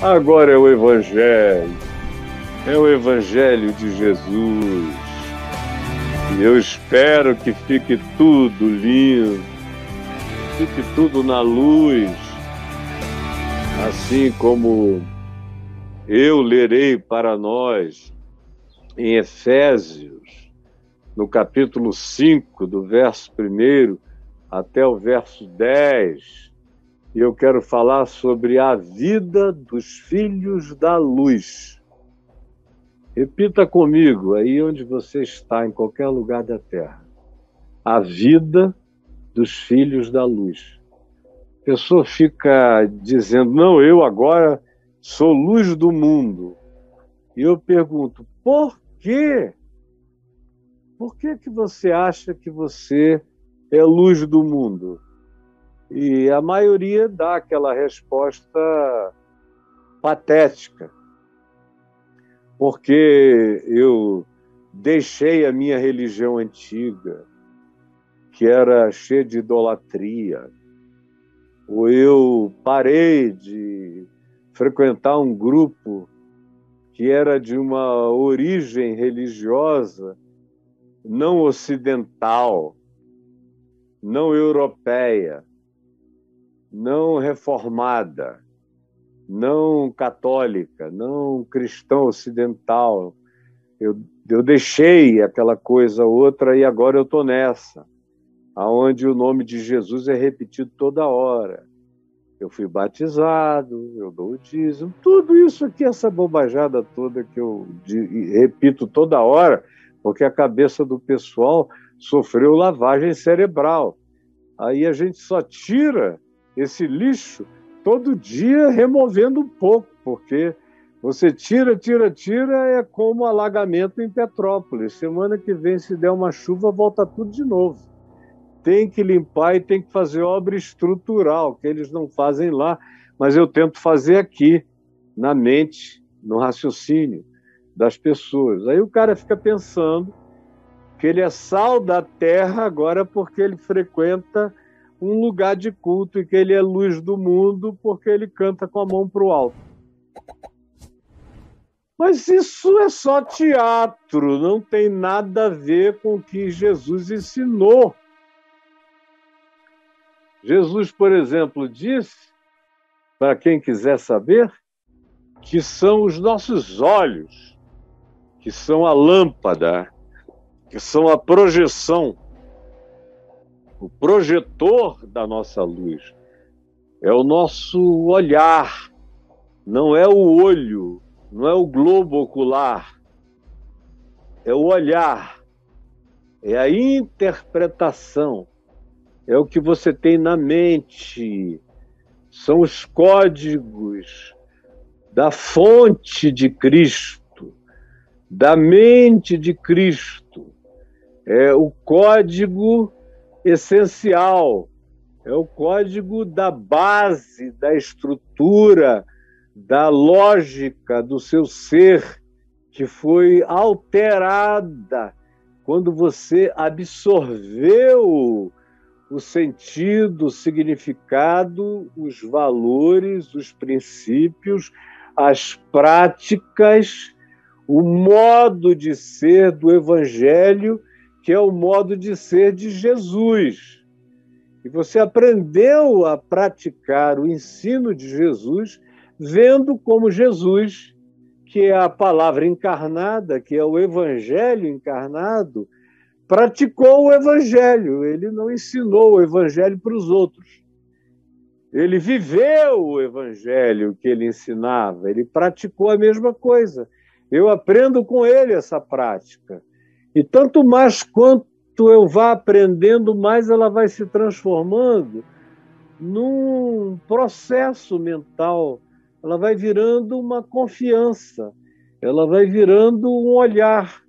Agora é o Evangelho de Jesus. E eu espero que fique tudo lindo, fique tudo na luz, assim como eu lerei para nós em Efésios, no capítulo 5, do verso 1 até o verso 10. E eu quero falar sobre a vida dos filhos da luz. Repita comigo, aí onde você está, em qualquer lugar da terra. A vida dos filhos da luz. A pessoa fica dizendo, não, eu agora sou luz do mundo. E eu pergunto, por quê? Por que que você acha que você é luz do mundo? E a maioria dá aquela resposta patética. Porque eu deixei a minha religião antiga, que era cheia de idolatria, ou eu parei de frequentar um grupo que era de uma origem religiosa não ocidental, não europeia, não reformada, não católica, não cristã ocidental. Eu deixei aquela coisa outra e agora eu estou nessa, aonde o nome de Jesus é repetido toda hora. Eu fui batizado, eu dou o dízimo, tudo isso aqui, essa bobajada toda que eu repito toda hora, porque a cabeça do pessoal sofreu lavagem cerebral. Aí a gente só tira esse lixo todo dia removendo um pouco, porque você tira, é como alagamento em Petrópolis. Semana que vem, se der uma chuva, volta tudo de novo. Tem que limpar e tem que fazer obra estrutural, que eles não fazem lá, mas eu tento fazer aqui, na mente, no raciocínio das pessoas. Aí o cara fica pensando que ele é sal da terra agora porque ele frequenta um lugar de culto e que ele é luz do mundo porque ele canta com a mão para o alto. Mas isso é só teatro, não tem nada a ver com o que Jesus ensinou. Jesus, por exemplo, disse, para quem quiser saber, que são os nossos olhos, que são a lâmpada, que são a projeção, o projetor da nossa luz. É o nosso olhar, não é o olho, não é o globo ocular, é o olhar, é a interpretação, é o que você tem na mente, são os códigos da fonte de Cristo, da mente de Cristo, é o código essencial, é o código da base, da estrutura, da lógica do seu ser, que foi alterada quando você absorveu o sentido, o significado, os valores, os princípios, as práticas, o modo de ser do Evangelho, que é o modo de ser de Jesus. E você aprendeu a praticar o ensino de Jesus, vendo como Jesus, que é a palavra encarnada, que é o Evangelho encarnado, praticou o Evangelho. Ele não ensinou o Evangelho para os outros. Ele viveu o Evangelho que ele ensinava, ele praticou a mesma coisa. Eu aprendo com ele essa prática. E tanto mais quanto eu vá aprendendo, mais ela vai se transformando num processo mental. Ela vai virando uma confiança, ela vai virando um olhar,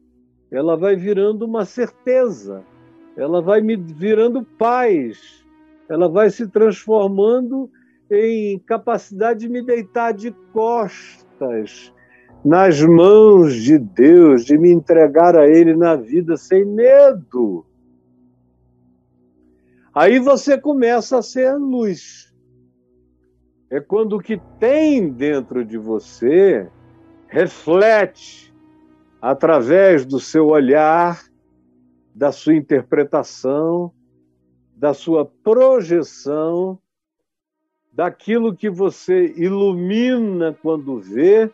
ela vai virando uma certeza, ela vai me virando paz, ela vai se transformando em capacidade de me deitar de costas nas mãos de Deus, de me entregar a Ele na vida sem medo. Aí você começa a ser luz. é quando o que tem dentro de você reflete através do seu olhar, da sua interpretação, da sua projeção, daquilo que você ilumina quando vê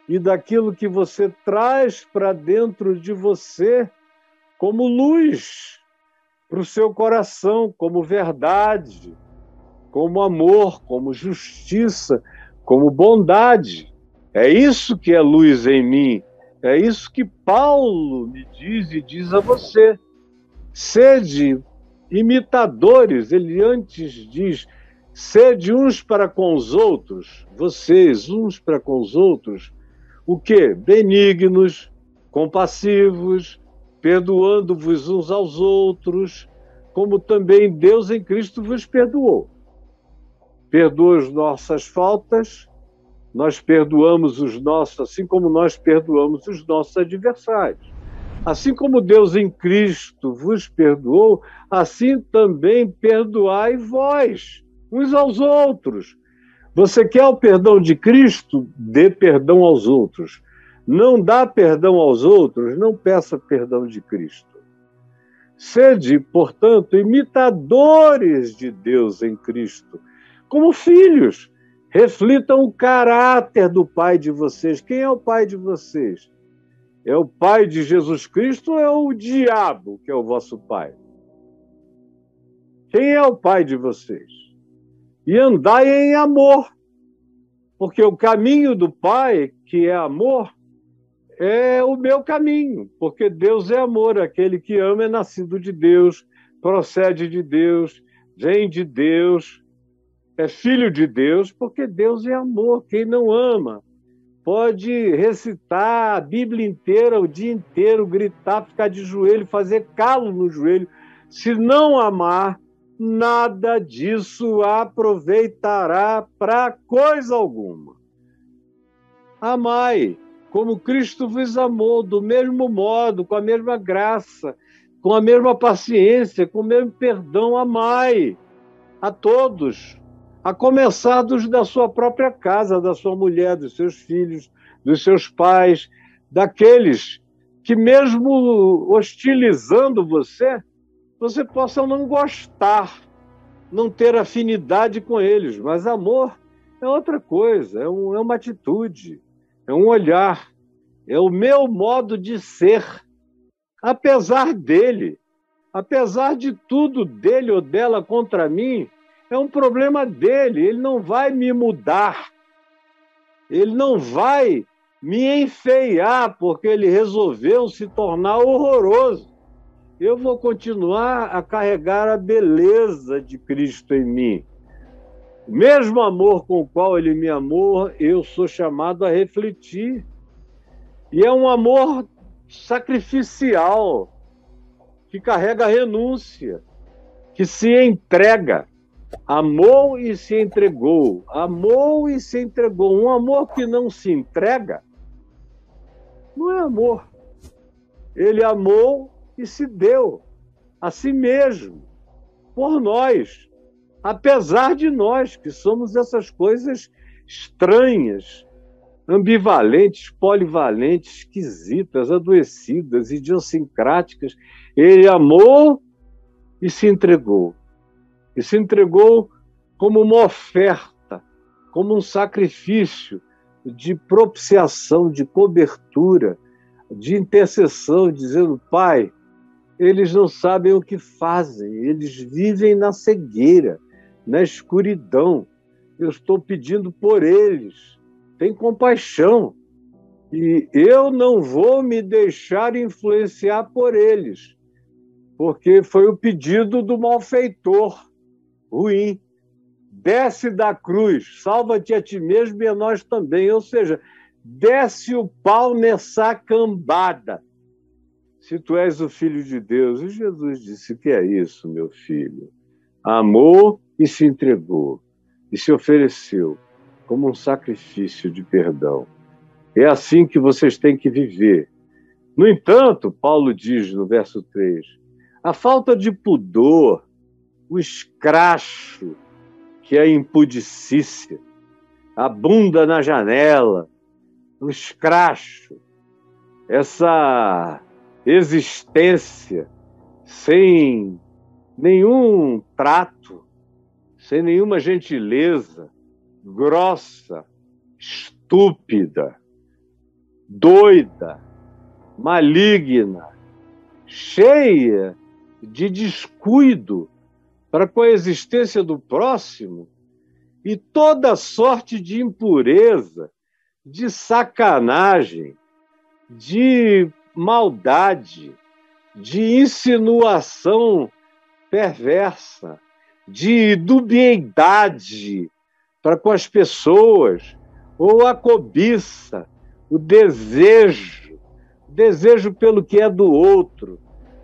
e daquilo que você traz para dentro de você como luz para o seu coração, como verdade, como amor, como justiça, como bondade. É isso que é luz em mim. É isso que Paulo me diz e diz a você. Sede imitadores. Ele antes diz, sede uns para com os outros, vocês uns para com os outros, o quê? Benignos, compassivos, perdoando-vos uns aos outros, como também Deus em Cristo vos perdoou. Perdoa as nossas faltas, nós perdoamos os nossos, assim como nós perdoamos os nossos adversários. Assim como Deus em Cristo vos perdoou, assim também perdoai vós, uns aos outros. Você quer o perdão de Cristo? Dê perdão aos outros. Não dá perdão aos outros? Não peça perdão de Cristo. Sede, portanto, imitadores de Deus em Cristo, como filhos. Reflitam o caráter do Pai de vocês. Quem é o Pai de vocês? É o Pai de Jesus Cristo ou é o diabo que é o vosso Pai? Quem é o Pai de vocês? E andai em amor, porque o caminho do Pai, que é amor, é o meu caminho, porque Deus é amor, aquele que ama é nascido de Deus, procede de Deus, vem de Deus, é filho de Deus, porque Deus é amor. Quem não ama pode recitar a Bíblia inteira, o dia inteiro, gritar, ficar de joelho, fazer calo no joelho. Se não amar, nada disso aproveitará para coisa alguma. Amai, como Cristo vos amou, do mesmo modo, com a mesma graça, com a mesma paciência, com o mesmo perdão, amai a todos, a começar dos da sua própria casa, da sua mulher, dos seus filhos, dos seus pais, daqueles que mesmo hostilizando você, você possa não gostar, não ter afinidade com eles, mas amor é outra coisa, é uma atitude, é um olhar, é o meu modo de ser, apesar dele, apesar de tudo dele ou dela contra mim, é um problema dele, ele não vai me mudar, ele não vai me enfeiar porque ele resolveu se tornar horroroso. Eu vou continuar a carregar a beleza de Cristo em mim. O mesmo amor com o qual ele me amou, eu sou chamado a refletir. E é um amor sacrificial, que carrega renúncia, que se entrega. Amou e se entregou. Amou e se entregou. Um amor que não se entrega não é amor. Ele amou e se deu a si mesmo, por nós, apesar de nós, que somos essas coisas estranhas, ambivalentes, polivalentes, esquisitas, adoecidas, idiosincráticas. Ele amou e se entregou. E se entregou como uma oferta, como um sacrifício de propiciação, de cobertura, de intercessão, dizendo: Pai, eles não sabem o que fazem, eles vivem na cegueira, na escuridão. Eu estou pedindo por eles, tem compaixão. E eu não vou me deixar influenciar por eles, porque foi o pedido do malfeitor ruim. Desce da cruz, salva-te a ti mesmo e a nós também. Ou seja, desce o pau nessa cambada. Se tu és o Filho de Deus. E Jesus disse: que é isso, meu filho? Amou e se entregou, e se ofereceu como um sacrifício de perdão. É assim que vocês têm que viver. No entanto, Paulo diz no verso 3, a falta de pudor, o escracho que é a impudicícia, a bunda na janela, o escracho, essa existência sem nenhum trato, sem nenhuma gentileza, grossa, estúpida, doida, maligna, cheia de descuido para com a existência do próximo e toda sorte de impureza, de sacanagem, de maldade, de insinuação perversa, de dubiedade para com as pessoas, ou a cobiça, o desejo pelo que é do outro,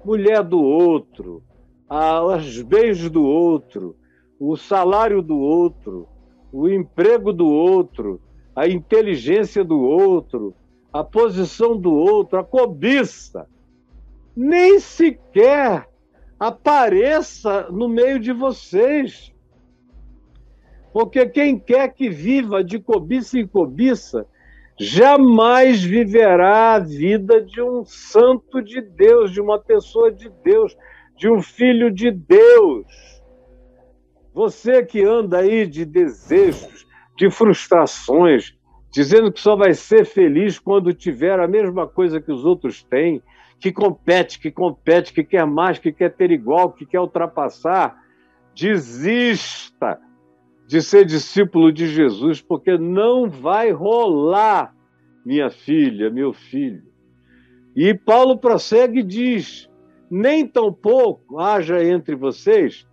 mulher do outro, os bens do outro, o salário do outro, o emprego do outro, a inteligência do outro, a posição do outro, a cobiça. Nem sequer apareça no meio de vocês. Porque quem quer que viva de cobiça em cobiça, jamais viverá a vida de um santo de Deus, de uma pessoa de Deus, de um filho de Deus. Você que anda aí de desejos, de frustrações, dizendo que só vai ser feliz quando tiver a mesma coisa que os outros têm, que compete, que quer mais, que quer ter igual, que quer ultrapassar, desista de ser discípulo de Jesus, porque não vai rolar, minha filha, meu filho. E Paulo prossegue e diz: nem tampouco haja entre vocês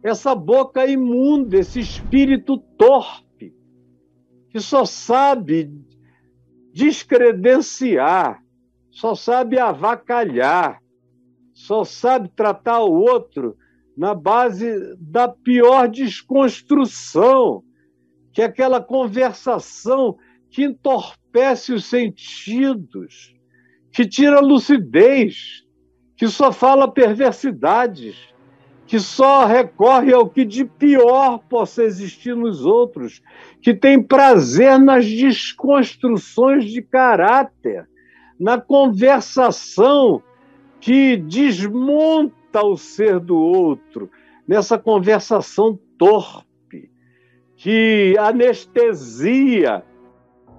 essa boca imunda, esse espírito torpe, que só sabe descredenciar, só sabe avacalhar, só sabe tratar o outro na base da pior desconstrução, que é aquela conversação que entorpece os sentidos, que tira a lucidez, que só fala perversidades, que só recorre ao que de pior possa existir nos outros, que tem prazer nas desconstruções de caráter, na conversação que desmonta o ser do outro, nessa conversação torpe, que anestesia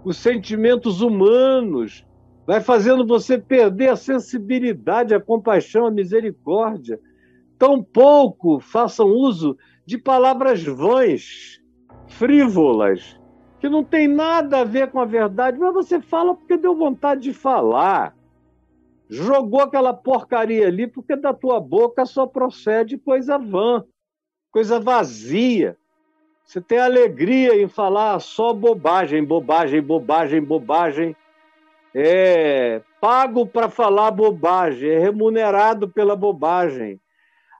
os sentimentos humanos, vai fazendo você perder a sensibilidade, a compaixão, a misericórdia. Tampouco façam uso de palavras vãs, frívolas, que não tem nada a ver com a verdade, mas você fala porque deu vontade de falar. Jogou aquela porcaria ali porque da tua boca só procede coisa vã, coisa vazia. Você tem alegria em falar só bobagem, bobagem, bobagem, bobagem. É pago para falar bobagem, é remunerado pela bobagem.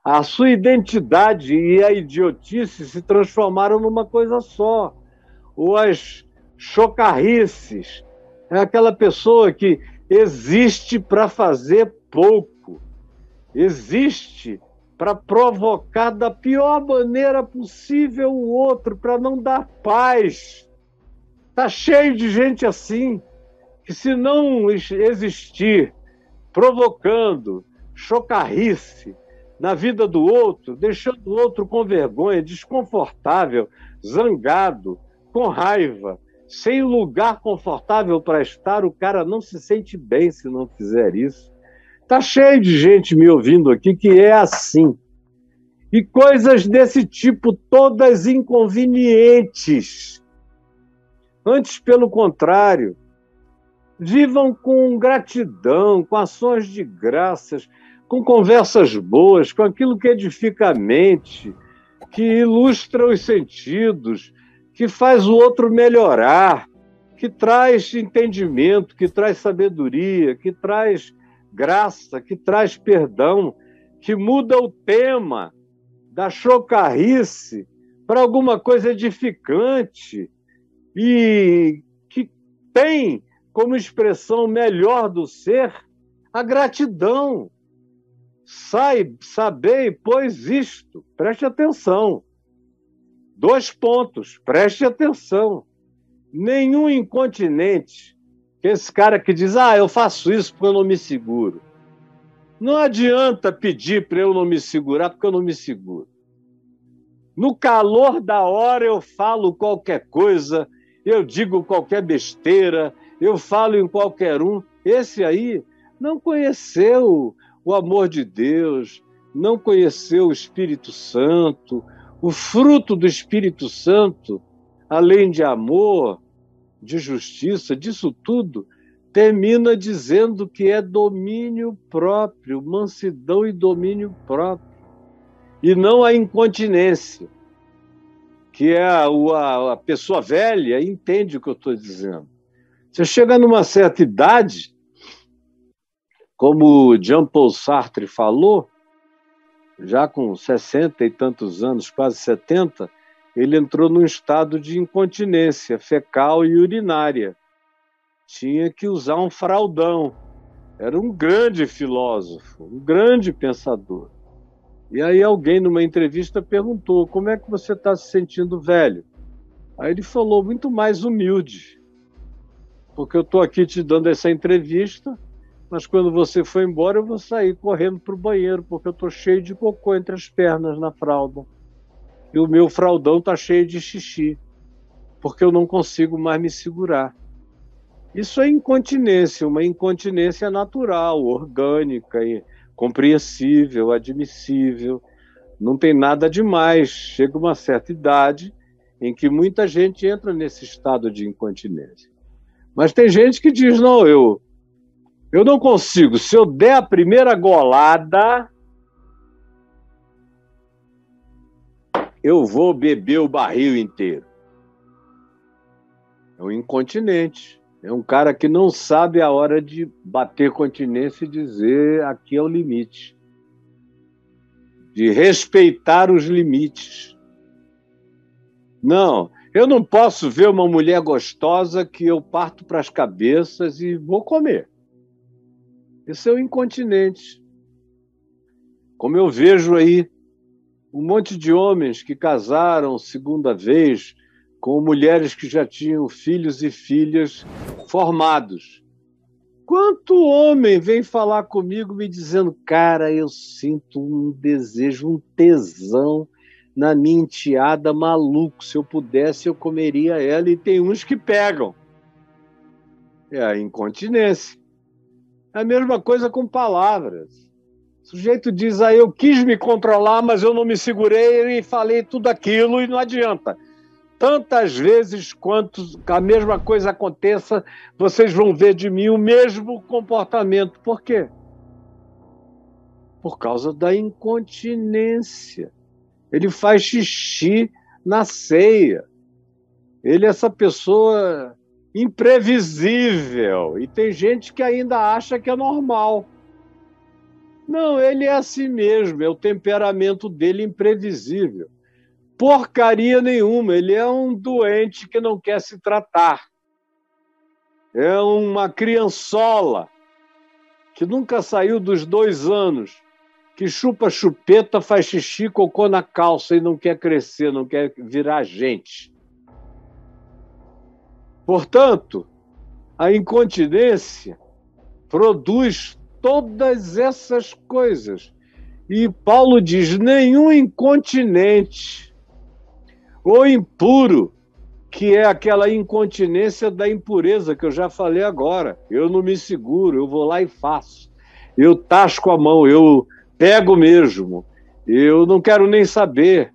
A sua identidade e a idiotice se transformaram numa coisa só. Ou as chocarrices. É aquela pessoa que existe para fazer pouco. Existe para provocar da pior maneira possível o outro, para não dar paz. Está cheio de gente assim, que se não existir provocando chocarrice na vida do outro, deixando o outro com vergonha, desconfortável, zangado, com raiva, sem lugar confortável para estar, o cara não se sente bem se não fizer isso. Está cheio de gente me ouvindo aqui que é assim. E coisas desse tipo, todas inconvenientes. Antes, pelo contrário, vivam com gratidão, com ações de graças, com conversas boas, com aquilo que edifica a mente, que ilustra os sentidos, que faz o outro melhorar, que traz entendimento, que traz sabedoria, que traz graça, que traz perdão, que muda o tema da chocarrice para alguma coisa edificante e que tem como expressão melhor do ser a gratidão. Sabei, pois isto, preste atenção, 2 pontos, preste atenção. Nenhum incontinente, esse cara que diz, eu faço isso porque eu não me seguro. Não adianta pedir para eu não me segurar, porque eu não me seguro. No calor da hora eu falo qualquer coisa, eu digo qualquer besteira, eu falo em qualquer um. Esse aí não conheceu o amor de Deus, não conheceu o Espírito Santo, o fruto do Espírito Santo, além de amor, de justiça, disso tudo, termina dizendo que é domínio próprio, mansidão e domínio próprio. E não a incontinência, que é a pessoa velha entende o que eu estou dizendo. Você chega numa certa idade, como Jean-Paul Sartre falou, já com 60 e tantos anos, quase 70, ele entrou num estado de incontinência fecal e urinária. Tinha que usar um fraldão. Era um grande filósofo, um grande pensador. E aí alguém, numa entrevista, perguntou, como é que você está se sentindo velho? Aí ele falou, muito mais humilde, porque eu estou aqui te dando essa entrevista, mas quando você for embora eu vou sair correndo para o banheiro, porque eu estou cheio de cocô entre as pernas na fralda. E o meu fraldão está cheio de xixi, porque eu não consigo mais me segurar. Isso é incontinência, uma incontinência natural, orgânica, compreensível, admissível. Não tem nada demais. Chega uma certa idade em que muita gente entra nesse estado de incontinência. Mas tem gente que diz, não, eu não consigo. Se eu der a primeira golada, eu vou beber o barril inteiro. É um incontinente. É um cara que não sabe a hora de bater continência e dizer aqui é o limite. De respeitar os limites. Não, eu não posso ver uma mulher gostosa que eu parto para as cabeças e vou comer. Esse é o incontinente. Como eu vejo aí um monte de homens que casaram segunda vez com mulheres que já tinham filhos e filhas formados. Quanto homem vem falar comigo me dizendo, cara, eu sinto um desejo, um tesão na minha enteada maluco. Se eu pudesse, eu comeria ela. E tem uns que pegam. É a incontinência. É a mesma coisa com palavras. O sujeito diz, eu quis me controlar, mas eu não me segurei e falei tudo aquilo e não adianta. Tantas vezes quanto a mesma coisa aconteça, vocês vão ver de mim o mesmo comportamento. Por quê? Por causa da incontinência. Ele faz xixi na ceia. Ele é essa pessoa imprevisível. E tem gente que ainda acha que é normal. Não, ele é assim mesmo. É o temperamento dele imprevisível. Porcaria nenhuma, ele é um doente que não quer se tratar. É uma criançola que nunca saiu dos 2 anos, que chupa chupeta, faz xixi, cocô na calça e não quer crescer, não quer virar gente. Portanto, a incontinência produz todas essas coisas. E Paulo diz, nenhum incontinente ou impuro, que é aquela incontinência da impureza que eu já falei agora. Eu não me seguro, eu vou lá e faço. Eu tasco a mão, eu pego mesmo. Eu não quero nem saber.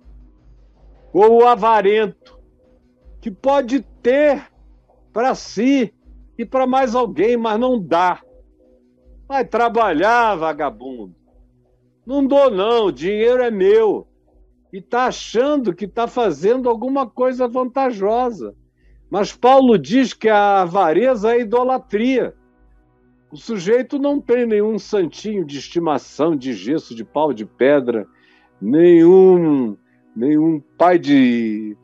Ou o avarento, que pode ter para si e para mais alguém, mas não dá. Vai trabalhar, vagabundo. Não dou não, o dinheiro é meu. E está achando que está fazendo alguma coisa vantajosa. Mas Paulo diz que a avareza é idolatria. O sujeito não tem nenhum santinho de estimação, de gesso, de pau, de pedra, nenhum pai de...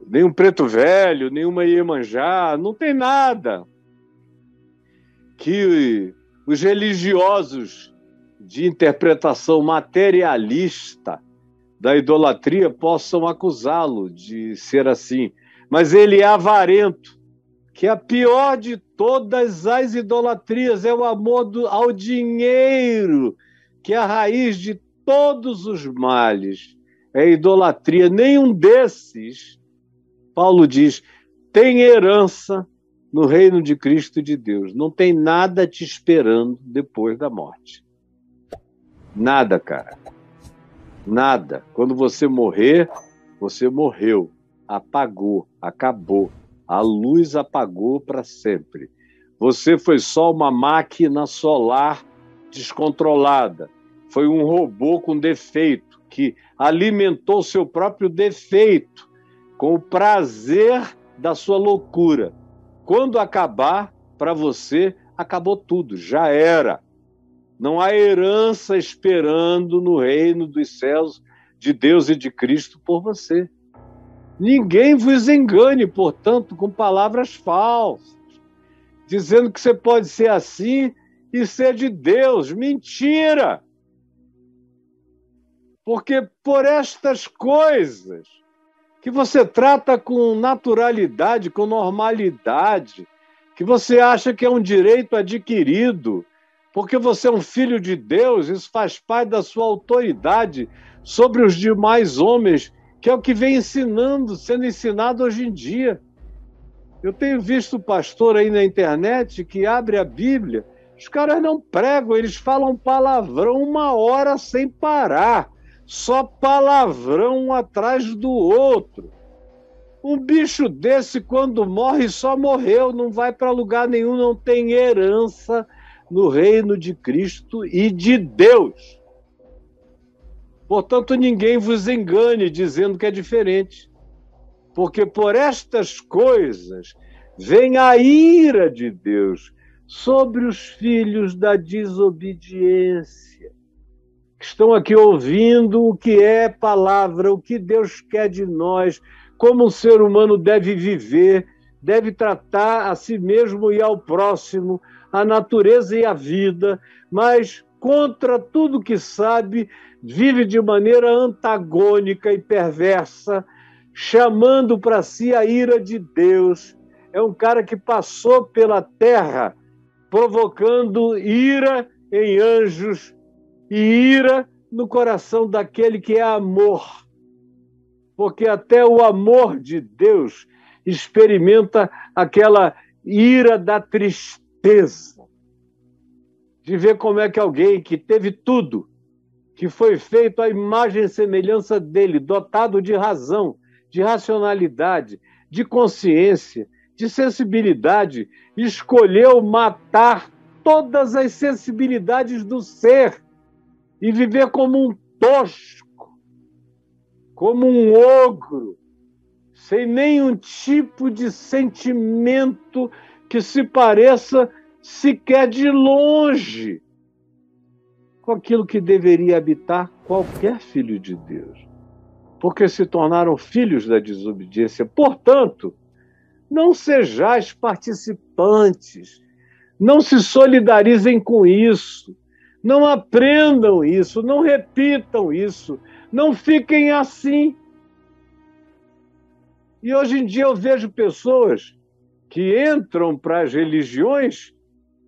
nenhum preto velho, nenhuma Iemanjá, não tem nada. Que os religiosos de interpretação materialista da idolatria possam acusá-lo de ser assim. Mas ele é avarento, que a pior de todas as idolatrias é o amor ao dinheiro, que é a raiz de todos os males. É idolatria. Nenhum desses, Paulo diz, tem herança no reino de Cristo e de Deus. Não tem nada te esperando depois da morte. Nada, cara. Nada. Quando você morrer, você morreu. Apagou, acabou. A luz apagou para sempre. Você foi só uma máquina solar descontrolada. Foi um robô com defeito, que alimentou seu próprio defeito com o prazer da sua loucura. Quando acabar, para você, acabou tudo, já era. Não há herança esperando no reino dos céus de Deus e de Cristo por você. Ninguém vos engane, portanto, com palavras falsas, dizendo que você pode ser assim e ser de Deus. Mentira! Porque por estas coisas que você trata com naturalidade, com normalidade, que você acha que é um direito adquirido, porque você é um filho de Deus, isso faz parte da sua autoridade sobre os demais homens, que é o que vem sendo ensinado hoje em dia. Eu tenho visto pastor aí na internet que abre a Bíblia, os caras não pregam, eles falam palavrão 1 hora sem parar, só palavrão um atrás do outro. Um bicho desse, quando morre, só morreu, não vai para lugar nenhum, não tem herança no reino de Cristo e de Deus. Portanto, ninguém vos engane dizendo que é diferente, porque por estas coisas vem a ira de Deus sobre os filhos da desobediência, que estão aqui ouvindo o que é palavra, o que Deus quer de nós, como um ser humano deve viver, deve tratar a si mesmo e ao próximo, a natureza e a vida, mas contra tudo que sabe, vive de maneira antagônica e perversa, chamando para si a ira de Deus. É um cara que passou pela terra provocando ira em anjos e ira no coração daquele que é amor. Porque até o amor de Deus experimenta aquela ira da tristeza, de ver como é que alguém que teve tudo, que foi feito à imagem e semelhança dele, dotado de razão, de racionalidade, de consciência, de sensibilidade, escolheu matar todas as sensibilidades do ser e viver como um tosco, como um ogro, sem nenhum tipo de sentimento que se pareça sequer de longe com aquilo que deveria habitar qualquer filho de Deus, porque se tornaram filhos da desobediência. Portanto, não sejais participantes, não se solidarizem com isso, não aprendam isso, não repitam isso, não fiquem assim. E hoje em dia eu vejo pessoas que entram para as religiões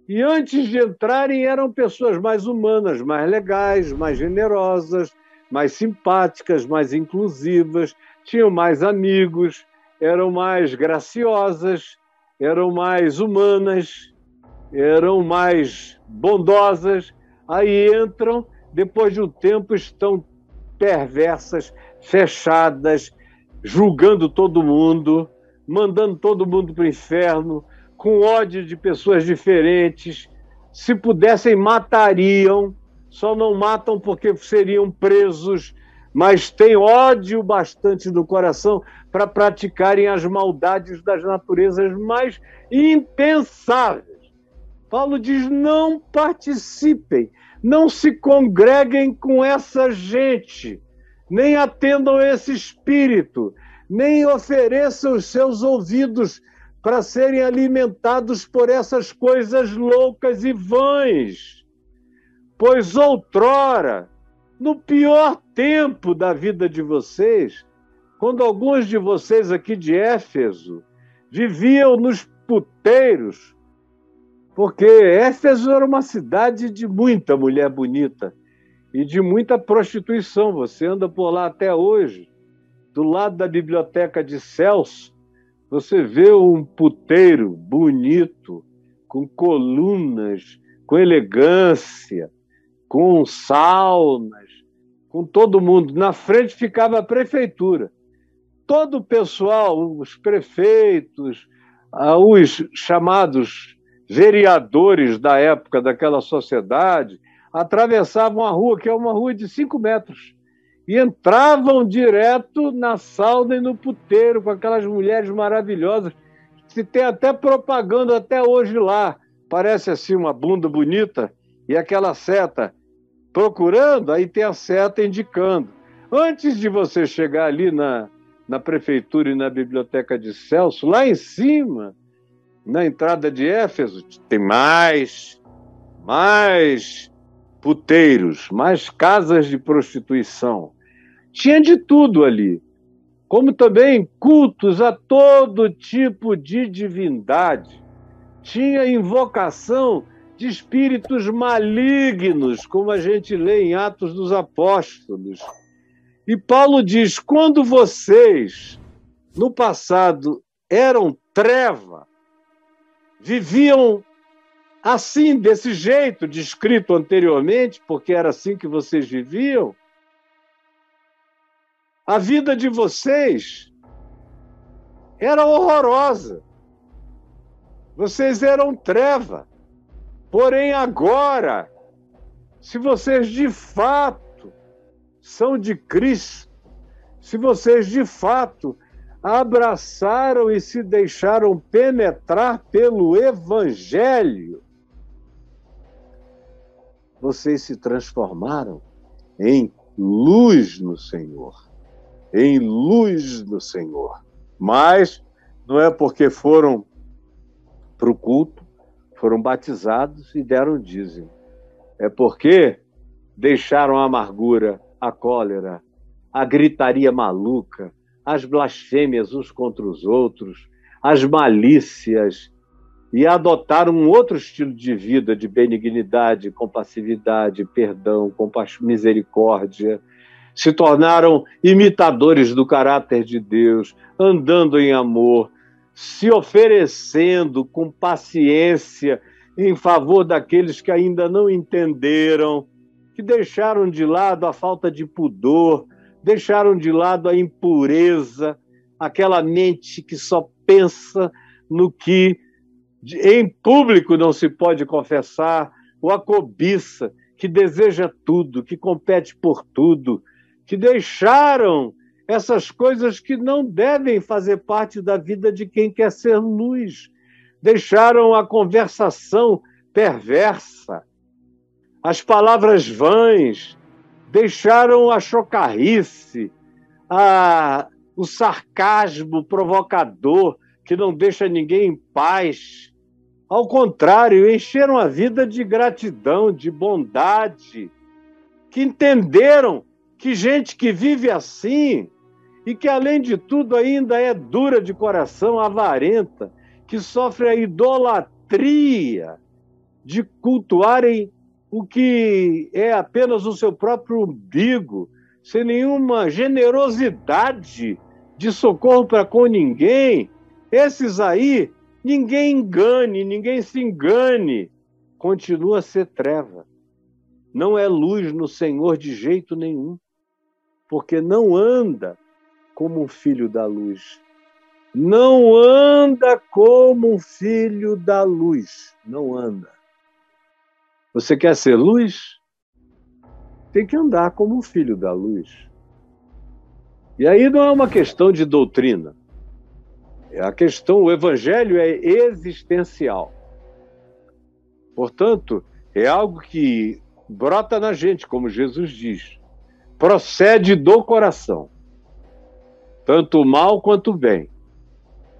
e antes de entrarem eram pessoas mais humanas, mais legais, mais generosas, mais simpáticas, mais inclusivas, tinham mais amigos, eram mais graciosas, eram mais humanas, eram mais bondosas. Aí entram, depois de um tempo estão perversas, fechadas, julgando todo mundo, mandando todo mundo para o inferno, com ódio de pessoas diferentes. Se pudessem, matariam, só não matam porque seriam presos, mas têm ódio bastante no coração para praticarem as maldades das naturezas mais impensáveis. Paulo diz, não participem, não se congreguem com essa gente, nem atendam esse espírito, nem ofereçam os seus ouvidos para serem alimentados por essas coisas loucas e vãs. Pois outrora no pior tempo da vida de vocês, quando alguns de vocês aqui de Éfeso viviam nos puteiros, porque Éfeso era uma cidade de muita mulher bonita e de muita prostituição. Você anda por lá até hoje, do lado da biblioteca de Celso, você vê um puteiro bonito, com colunas, com elegância, com saunas, com todo mundo. Na frente ficava a prefeitura. Todo o pessoal, os prefeitos, os chamados vereadores da época daquela sociedade, atravessavam a rua, que é uma rua de 5 metros, e entravam direto na sauna e no puteiro com aquelas mulheres maravilhosas. Se tem até propaganda até hoje lá. Parece assim uma bunda bonita e aquela seta procurando, aí tem a seta indicando. Antes de você chegar ali na prefeitura e na biblioteca de Celso, lá em cima, na entrada de Éfeso, tem mais puteiros, mais casas de prostituição. Tinha de tudo ali, como também cultos a todo tipo de divindade. Tinha invocação de espíritos malignos, como a gente lê em Atos dos Apóstolos. E Paulo diz, quando vocês, no passado, eram treva, viviam assim, desse jeito, descrito anteriormente, porque era assim que vocês viviam, a vida de vocês era horrorosa. Vocês eram treva. Porém, agora, se vocês de fato são de Cristo, se vocês de fato abraçaram e se deixaram penetrar pelo Evangelho, vocês se transformaram em luz no Senhor. Em luz no Senhor. Mas não é porque foram para o culto, foram batizados e deram dízimo. É porque deixaram a amargura, a cólera, a gritaria maluca, as blasfêmias uns contra os outros, as malícias, e adotaram um outro estilo de vida, de benignidade, compassividade, perdão, misericórdia. Se tornaram imitadores do caráter de Deus, andando em amor, se oferecendo com paciência em favor daqueles que ainda não entenderam, que deixaram de lado a falta de pudor, deixaram de lado a impureza, aquela mente que só pensa no que em público não se pode confessar, ou a cobiça, que deseja tudo, que compete por tudo, que deixaram essas coisas que não devem fazer parte da vida de quem quer ser luz. Deixaram a conversação perversa, as palavras vãs, deixaram a chocarrice, o sarcasmo provocador que não deixa ninguém em paz. Ao contrário, encheram a vida de gratidão, de bondade, que entenderam que gente que vive assim e que, além de tudo, ainda é dura de coração, avarenta, que sofre a idolatria de cultuarem o que é apenas o seu próprio umbigo, sem nenhuma generosidade de socorro para com ninguém. Esses aí, ninguém se engane, continua a ser treva. Não é luz no Senhor de jeito nenhum, porque não anda como um filho da luz. Não anda como um filho da luz. Não anda. Você quer ser luz? Tem que andar como um filho da luz. E aí não é uma questão de doutrina. O evangelho é existencial. Portanto, é algo que brota na gente, como Jesus diz. Procede do coração. Tanto o mal quanto o bem.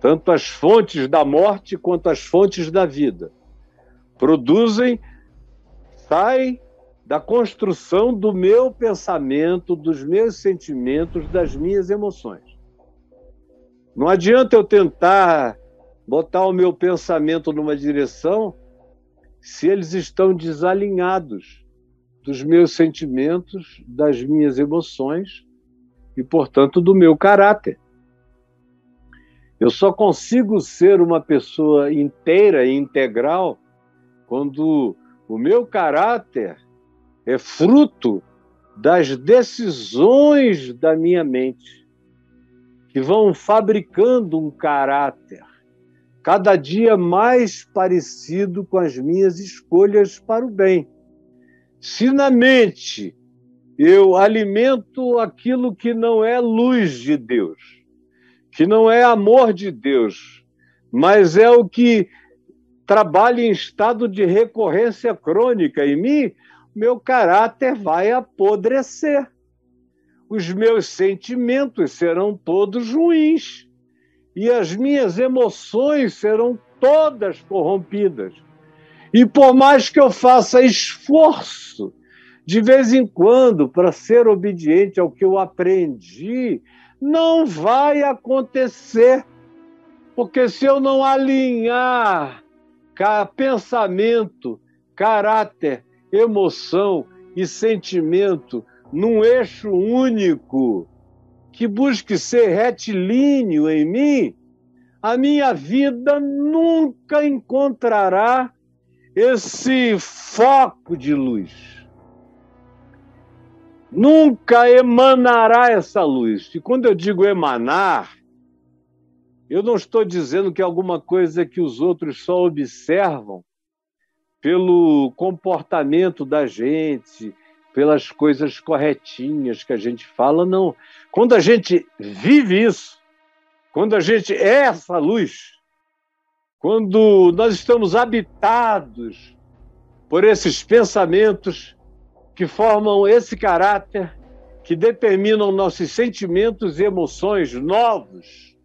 Tanto as fontes da morte quanto as fontes da vida. Saem da construção do meu pensamento, dos meus sentimentos, das minhas emoções. Não adianta eu tentar botar o meu pensamento numa direção se eles estão desalinhados dos meus sentimentos, das minhas emoções e, portanto, do meu caráter. Eu só consigo ser uma pessoa inteira e integral quando o meu caráter é fruto das decisões da minha mente, que vão fabricando um caráter cada dia mais parecido com as minhas escolhas para o bem. Se na mente eu alimento aquilo que não é luz de Deus, que não é amor de Deus, mas é o que trabalha em estado de recorrência crônica em mim, meu caráter vai apodrecer. Os meus sentimentos serão todos ruins e as minhas emoções serão todas corrompidas. E por mais que eu faça esforço, de vez em quando, para ser obediente ao que eu aprendi, não vai acontecer. Porque se eu não alinhar pensamento, caráter, emoção e sentimento num eixo único, que busque ser retilíneo em mim, a minha vida nunca encontrará esse foco de luz. Nunca emanará essa luz. E quando eu digo emanar, eu não estou dizendo que é alguma coisa que os outros só observam pelo comportamento da gente, pelas coisas corretinhas que a gente fala, não. Quando a gente vive isso, quando a gente é essa luz, quando nós estamos habitados por esses pensamentos que formam esse caráter, que determinam nossos sentimentos e emoções novos,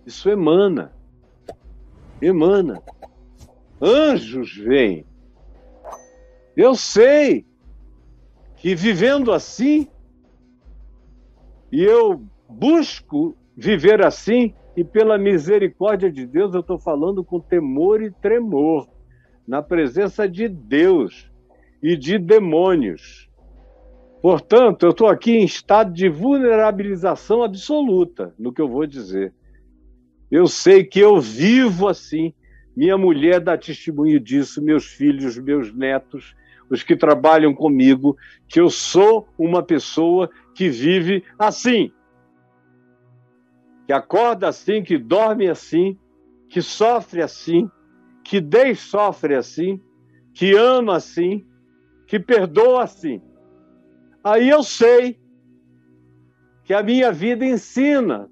isso emana. Anjos vêm. Eu sei que vivendo assim, e eu busco viver assim, e pela misericórdia de Deus eu estou falando com temor e tremor, na presença de Deus e de demônios. Portanto, eu estou aqui em estado de vulnerabilização absoluta no que eu vou dizer. Eu sei que eu vivo assim. Minha mulher dá testemunho disso, meus filhos, meus netos, os que trabalham comigo, que eu sou uma pessoa que vive assim. Que acorda assim, que dorme assim, que sofre assim, que sofre assim, que ama assim, que perdoa assim. Aí eu sei que a minha vida ensina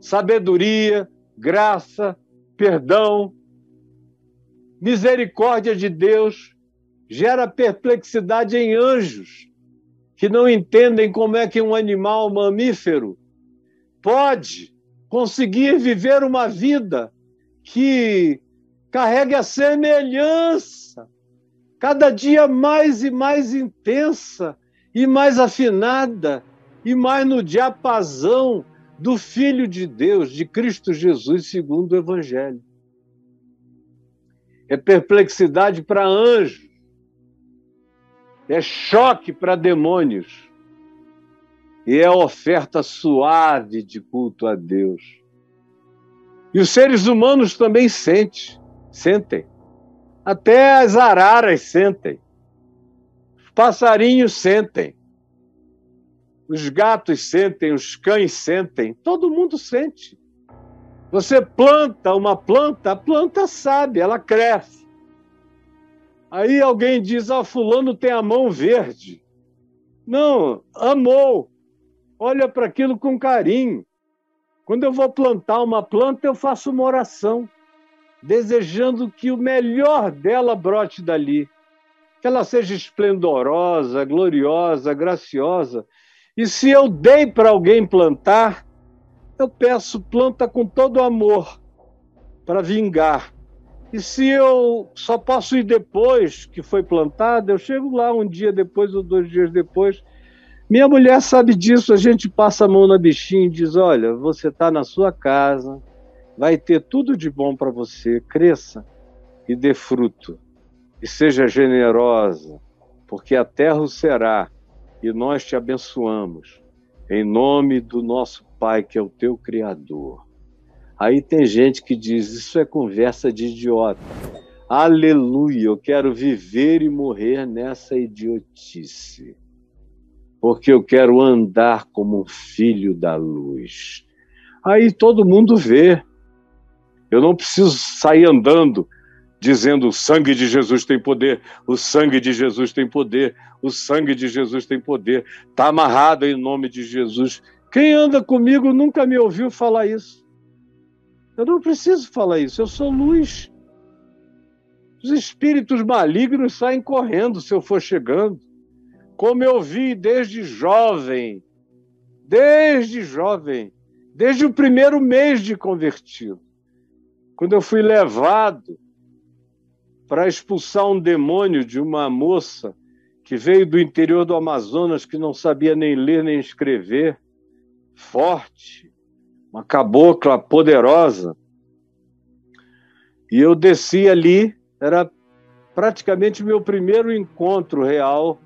sabedoria, graça, perdão, misericórdia de Deus, gera perplexidade em anjos, que não entendem como é que um animal mamífero pode conseguir viver uma vida que carregue a semelhança, cada dia mais e mais intensa, e mais afinada, e mais no diapasão do Filho de Deus, de Cristo Jesus, segundo o Evangelho. É perplexidade para anjos, é choque para demônios, e é oferta suave de culto a Deus. E os seres humanos também sentem. Até as araras sentem. Os passarinhos sentem. Os gatos sentem, os cães sentem. Todo mundo sente. Você planta uma planta, a planta sabe, ela cresce. Aí alguém diz, fulano tem a mão verde. Não, amou. Olha para aquilo com carinho. Quando eu vou plantar uma planta, eu faço uma oração, desejando que o melhor dela brote dali. Que ela seja esplendorosa, gloriosa, graciosa. E se eu dei para alguém plantar, eu peço planta com todo amor, para vingar. E se eu só posso ir depois que foi plantado, eu chego lá um dia depois ou 2 dias depois. Minha mulher sabe disso, a gente passa a mão na bichinha e diz, olha, você está na sua casa, vai ter tudo de bom para você, cresça e dê fruto. E seja generosa, porque a terra o será, e nós te abençoamos, em nome do nosso Pai, que é o teu Criador. Aí tem gente que diz, isso é conversa de idiota. Aleluia, eu quero viver e morrer nessa idiotice, porque eu quero andar como um filho da luz. Aí todo mundo vê. Eu não preciso sair andando dizendo o sangue de Jesus tem poder, o sangue de Jesus tem poder, o sangue de Jesus tem poder. Está amarrado em nome de Jesus. Quem anda comigo nunca me ouviu falar isso. Eu não preciso falar isso, eu sou luz. Os espíritos malignos saem correndo se eu for chegando. Como eu vi desde jovem, desde o primeiro mês de convertido, quando eu fui levado para expulsar um demônio de uma moça que veio do interior do Amazonas, que não sabia nem ler nem escrever, forte, uma cabocla poderosa. E eu desci ali, era praticamente meu primeiro encontro real,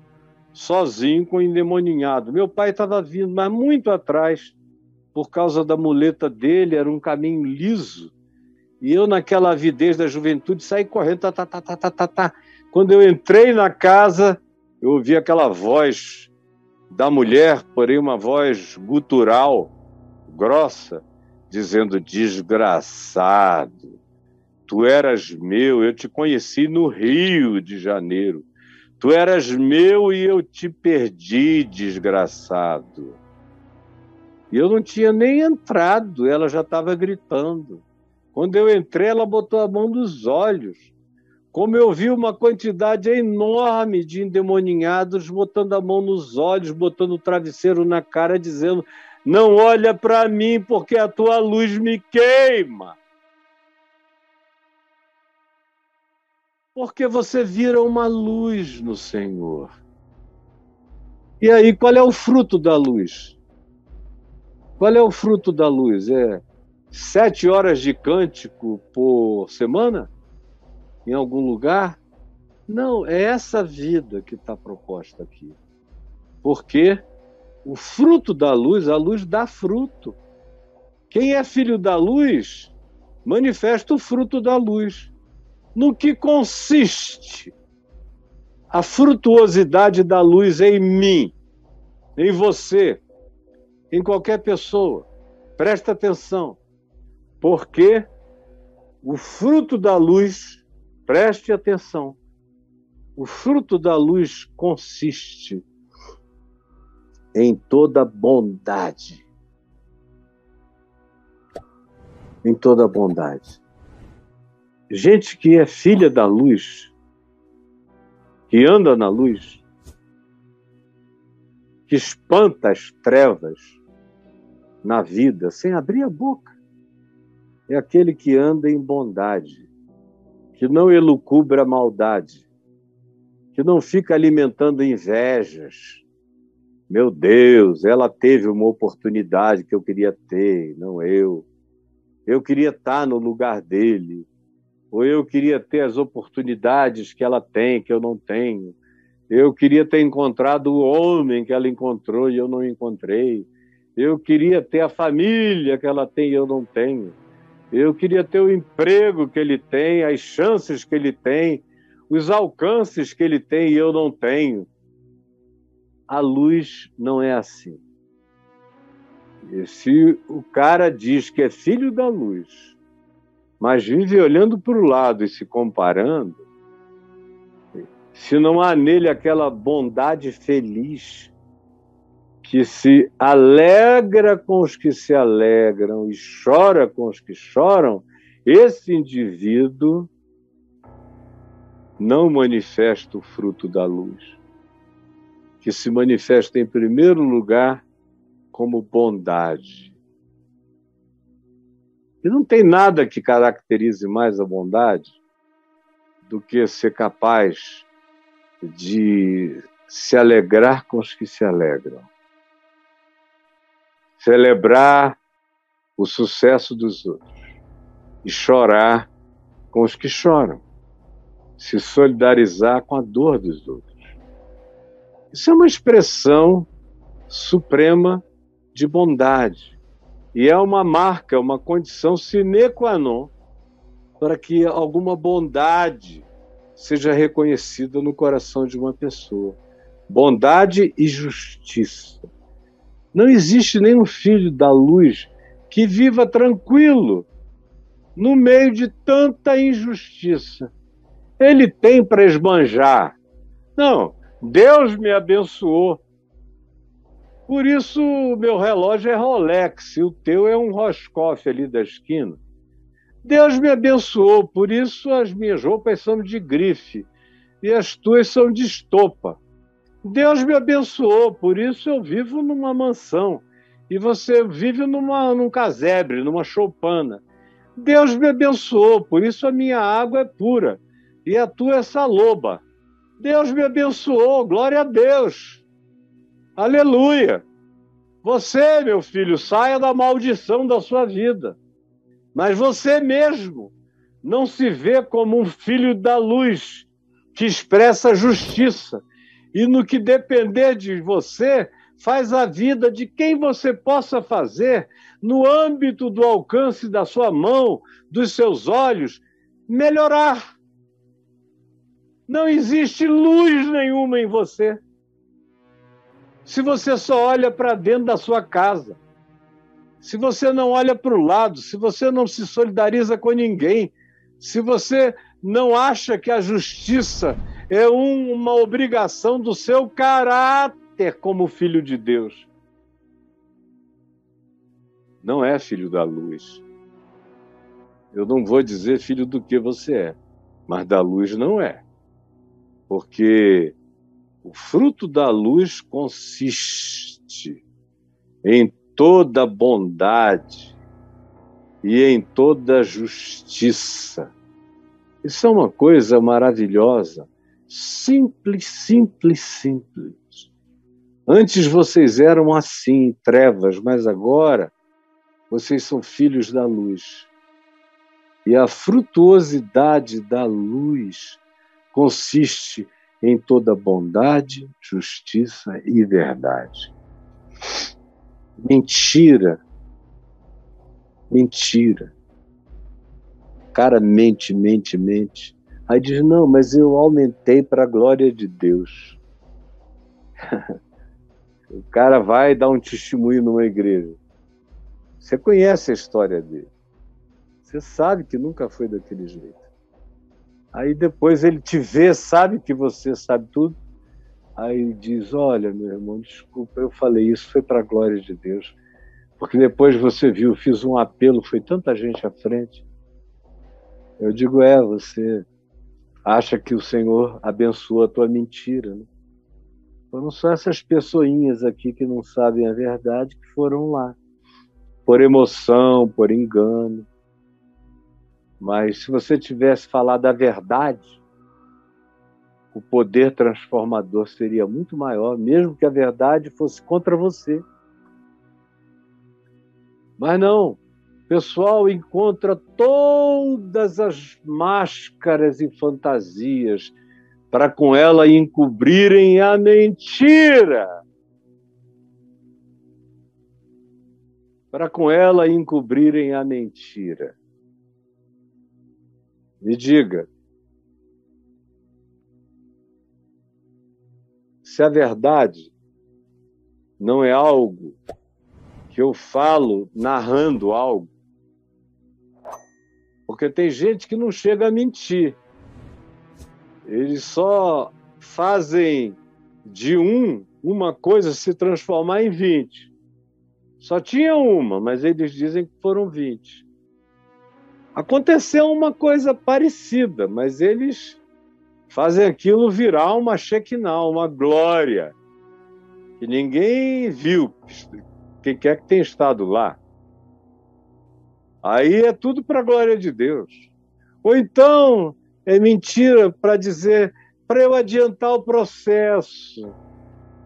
sozinho com o endemoninhado. Meu pai estava vindo, mas muito atrás, por causa da muleta dele, era um caminho liso. E eu, naquela avidez da juventude, saí correndo, tá. Quando eu entrei na casa, eu ouvi aquela voz da mulher, porém uma voz gutural, grossa, dizendo, desgraçado, tu eras meu, eu te conheci no Rio de Janeiro. Tu eras meu e eu te perdi, desgraçado. E eu não tinha nem entrado, ela já estava gritando. Quando eu entrei, ela botou a mão nos olhos. Como eu vi uma quantidade enorme de endemoninhados botando a mão nos olhos, botando o travesseiro na cara, dizendo, não olha para mim porque a tua luz me queima. Porque você vira uma luz no Senhor. E aí, qual é o fruto da luz? Qual é o fruto da luz? É 7 horas de cântico por semana? Em algum lugar? Não, é essa vida que está proposta aqui. Porque o fruto da luz, a luz dá fruto. Quem é filho da luz, manifesta o fruto da luz. No que consiste a frutuosidade da luz em mim, em você, em qualquer pessoa? Presta atenção, porque o fruto da luz, preste atenção, o fruto da luz consiste em toda bondade. Em toda bondade. Gente que é filha da luz, que anda na luz, que espanta as trevas na vida sem abrir a boca, é aquele que anda em bondade, que não elucubra a maldade, que não fica alimentando invejas. Meu Deus, ela teve uma oportunidade que eu queria ter, não eu. Eu queria estar no lugar dele. Ou eu queria ter as oportunidades que ela tem, que eu não tenho. Eu queria ter encontrado o homem que ela encontrou e eu não encontrei. Eu queria ter a família que ela tem e eu não tenho. Eu queria ter o emprego que ele tem, as chances que ele tem, os alcances que ele tem e eu não tenho. A luz não é assim. E se o cara diz que é filho da luz, mas vive olhando para o lado e se comparando, se não há nele aquela bondade feliz que se alegra com os que se alegram e chora com os que choram, esse indivíduo não manifesta o fruto da luz, que se manifesta em primeiro lugar como bondade. E não tem nada que caracterize mais a bondade do que ser capaz de se alegrar com os que se alegram. Celebrar o sucesso dos outros e chorar com os que choram. Se solidarizar com a dor dos outros. Isso é uma expressão suprema de bondade. E é uma marca, uma condição sine qua non para que alguma bondade seja reconhecida no coração de uma pessoa. Bondade e justiça. Não existe nenhum filho da luz que viva tranquilo no meio de tanta injustiça. Ele tem para esbanjar. Não, Deus me abençoou. Por isso o meu relógio é Rolex e o teu é um Roscoff ali da esquina. Deus me abençoou, por isso as minhas roupas são de grife e as tuas são de estopa. Deus me abençoou, por isso eu vivo numa mansão e você vive num casebre, numa choupana. Deus me abençoou, por isso a minha água é pura e a tua é saloba. Deus me abençoou, glória a Deus. Aleluia! Você, meu filho, saia da maldição da sua vida. Mas você mesmo não se vê como um filho da luz que expressa justiça. E no que depender de você, faz a vida de quem você possa fazer, no âmbito do alcance da sua mão, dos seus olhos, melhorar. Não existe luz nenhuma em você. Se você só olha para dentro da sua casa, se você não olha para o lado, se você não se solidariza com ninguém, se você não acha que a justiça é uma obrigação do seu caráter como filho de Deus, não é filho da luz. Eu não vou dizer filho do que você é, mas da luz não é. Porque o fruto da luz consiste em toda bondade e em toda justiça. Isso é uma coisa maravilhosa, simples, simples, simples. Antes vocês eram assim, trevas, mas agora vocês são filhos da luz. E a frutuosidade da luz consiste em toda bondade, justiça e verdade. Mentira. Mentira. O cara mente. Aí diz, não, mas eu aumentei para a glória de Deus. O cara vai dar um testemunho numa igreja. Você conhece a história dele. Você sabe que nunca foi daquele jeito. Aí depois ele te vê, sabe que você sabe tudo. Aí diz, olha, meu irmão, desculpa, eu falei isso, foi para a glória de Deus. Porque depois você viu, fiz um apelo, foi tanta gente à frente. Eu digo, você acha que o Senhor abençoa a tua mentira, né? Foram só essas pessoinhas aqui que não sabem a verdade que foram lá. Por emoção, por engano. Mas se você tivesse falado a verdade, o poder transformador seria muito maior, mesmo que a verdade fosse contra você. Mas não, o pessoal encontra todas as máscaras e fantasias para com ela encobrirem a mentira. Para com ela encobrirem a mentira. Me diga, se a verdade não é algo que eu falo narrando algo, porque tem gente que não chega a mentir. Eles só fazem de uma coisa se transformar em 20. Só tinha uma, mas eles dizem que foram 20. Aconteceu uma coisa parecida, mas eles fazem aquilo virar uma Shekinah, uma glória, que ninguém viu, quem quer que tenha estado lá. Aí é tudo para a glória de Deus. Ou então, É mentira para dizer, para eu adiantar o processo,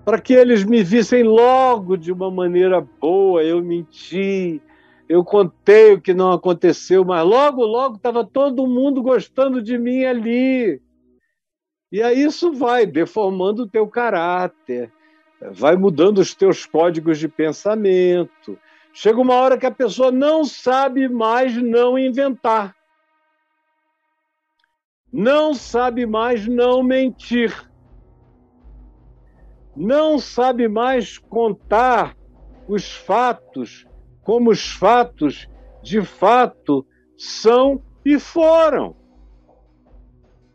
para que eles me vissem logo de uma maneira boa. Eu menti, eu contei o que não aconteceu, mas logo, logo estava todo mundo gostando de mim ali. E aí isso vai deformando o teu caráter, vai mudando os teus códigos de pensamento. Chega uma hora que a pessoa não sabe mais não inventar. Não sabe mais não mentir. Não sabe mais contar os fatos como os fatos de fato são e foram.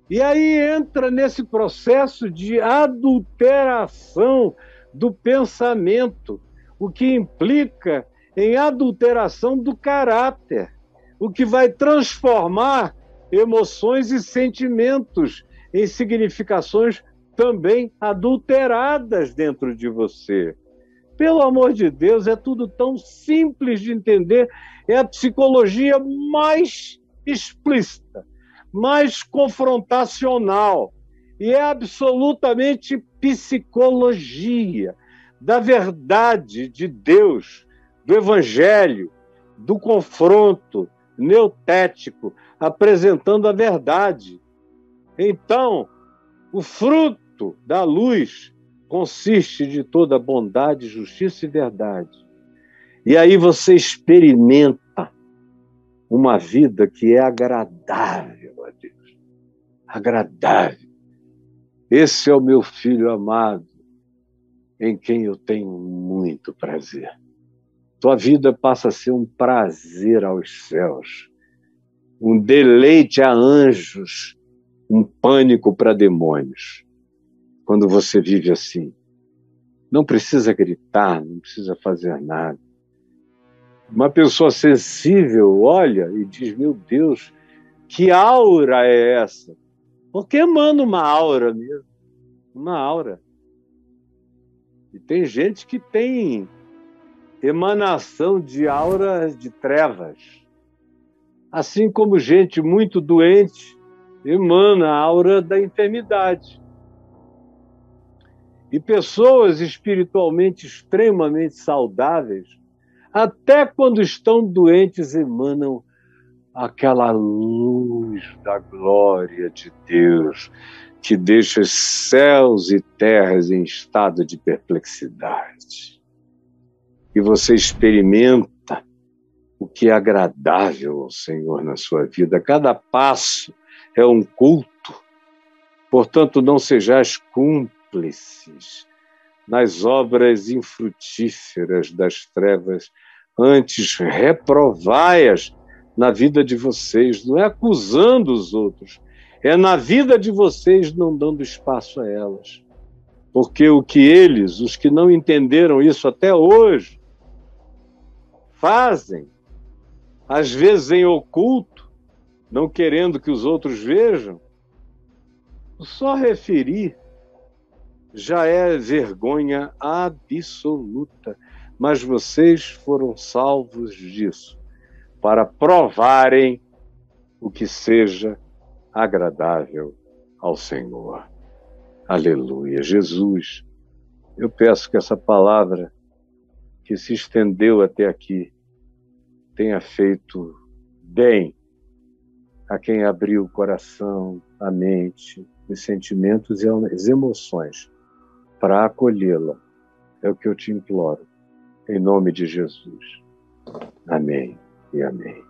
E aí entra nesse processo de adulteração do pensamento, o que implica em adulteração do caráter, o que vai transformar emoções e sentimentos em significações também adulteradas dentro de você. Pelo amor de Deus, é tudo tão simples de entender, é a psicologia mais explícita, mais confrontacional, e é absolutamente psicologia da verdade de Deus, do Evangelho, do confronto neutético, apresentando a verdade. Então, o fruto da luz consiste de toda bondade, justiça e verdade. E aí você experimenta uma vida que é agradável a Deus. Agradável. Esse é o meu filho amado, em quem eu tenho muito prazer. Tua vida passa a ser um prazer aos céus, um deleite a anjos, um pânico para demônios. Quando você vive assim, não precisa gritar, não precisa fazer nada. Uma pessoa sensível olha e diz, meu Deus, que aura é essa? Porque emana uma aura mesmo, uma aura. E tem gente que tem emanação de aura de trevas. Assim como gente muito doente emana a aura da enfermidade. E pessoas espiritualmente extremamente saudáveis, até quando estão doentes, emanam aquela luz da glória de Deus que deixa céus e terras em estado de perplexidade. E você experimenta o que é agradável ao Senhor na sua vida. Cada passo é um culto. Portanto, não sejais cúmplices nas obras infrutíferas das trevas, antes reprovai-as na vida de vocês, não é acusando os outros, é na vida de vocês não dando espaço a elas. Porque o que eles, os que não entenderam isso até hoje, fazem, às vezes em oculto, não querendo que os outros vejam, só referir já é vergonha absoluta. Mas vocês foram salvos disso, para provarem o que seja agradável ao Senhor. Aleluia. Jesus, eu peço que essa palavra que se estendeu até aqui tenha feito bem a quem abriu o coração, a mente, os sentimentos e as emoções para acolhê-la. É o que eu te imploro, em nome de Jesus. Amém e amém.